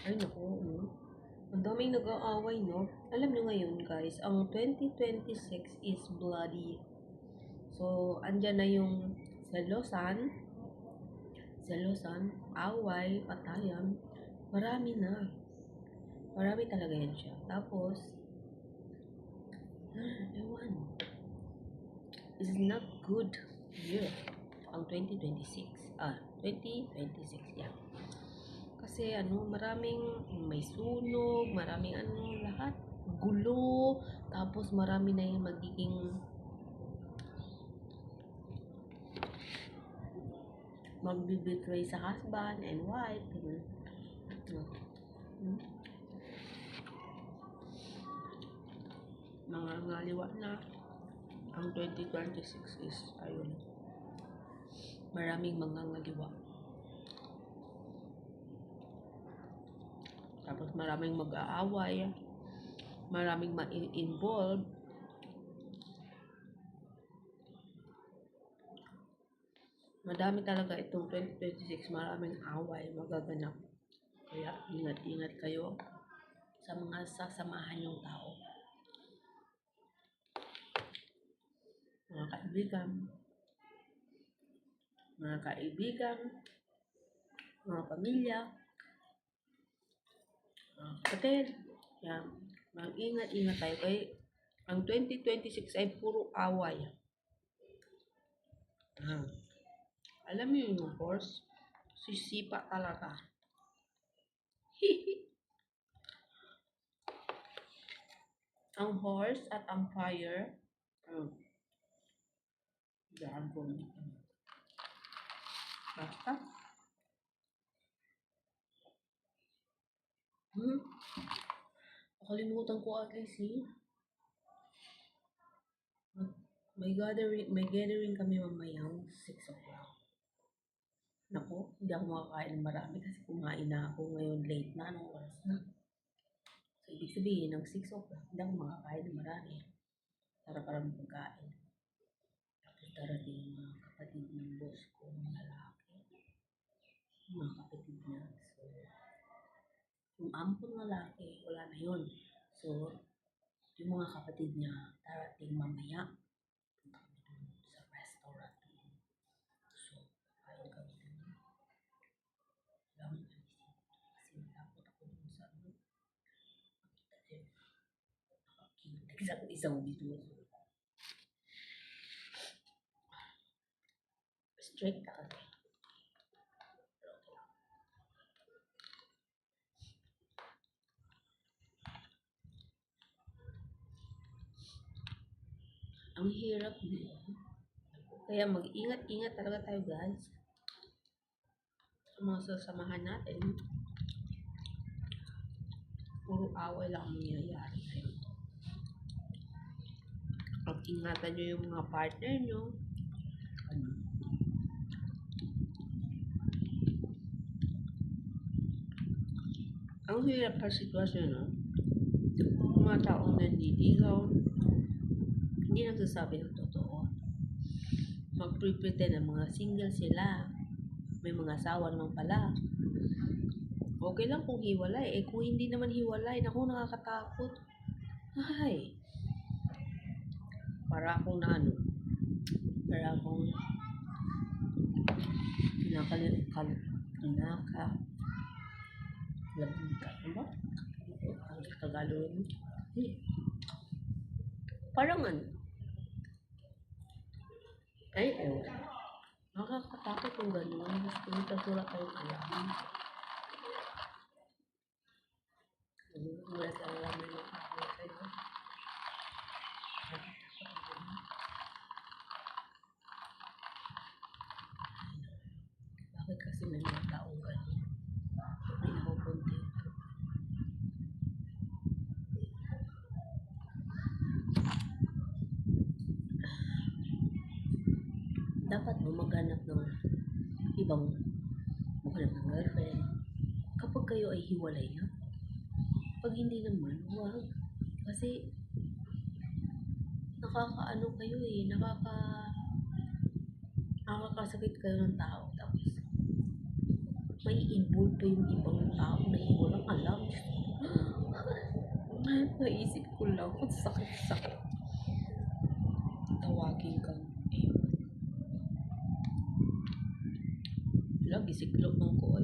Ay naku, ang daming nag-aaway, no? Alam nyo ngayon, guys, ang 2026 is bloody. So, andyan na yung selosan, away, patayan. Marami na. Marami talaga yan siya. Tapos, ewan. This is not good year. Ang 2026. 2026 yan. Kasi maraming may sunog, maraming lahat gulo, tapos marami na yung magiging magbibitray sa husband and wife. Mga ngaliwa na. Ang 2026 is, ayun, maraming mga ngaliwa. Tapos maraming mag-aaway, maraming ma-involve. Madami talaga itong 2026, maraming away magaganap. Kaya ingat-ingat kayo sa mga sasamahan yung tao. Mga kaibigan, mga pamilya, mga kapatid. Yan. Mag-ingat-ingat tayo. Kaya ang 2026 ay puro away. Alam niyo yung horse? Sisipa talaga. Ang horse at ang fire, dragon. Basta. Nakalimutan ko agad may gathering kami mamayang 6 o'clock. Naku, hindi ako makakain ng marami kasi kumain na ako ngayon late na, anong oras na. So, ibig sabihin, ng 6 o'clock, hindi ako makakain ng marami. Para pagkain. Tapos darating yung mga kapatid ng boss ko, mga lalaki. Mga kapatid niya. So, yung ampon lalaki, wala na yun. So, yung mga kapatid niya, darating mamaya. Punta kami dun sa restaurant. So, kain kami dun. Lang kasi natakot ako dun sa isang dito. Strict ka kasi. Ang hirap din. Kaya mag-ingat-ingat talaga tayo, guys. Sa mga sasamahan natin. Puro away lang ang nangyayari. Pag-ingatan nyo yung mga partner nyo. Ang hirap sa sitwasyon, no? Yung mga taong nandiligaw, hindi nagsasabi ng totoo. Mag-pretend ng mga single sila. May mga asawa naman pala. Okay lang kung hiwalay. Kung hindi naman hiwalay, naku, nakakatakot. Ay. Para akong labika. Diba? Ang Tagalog. Parang ewan. Nakakatakot yung gano'n. Gusto nyo tasura kayo alam. Wala sa alam na nakakawin kayo. Bakit kasi may mga taong gano'n? Hindi ako kontento. Dapat mo maghanap ng girlfriend kapag kayo ay hiwalay na. Pag hindi naman, huwag. Kasi nakakaano kayo nakakasakit kayo ng tao. Tapos may involved pa yung ibang tao na walang alam. Naisip ko lang, ang sakit-sakit. Tawagin kang lagi siklop ng ko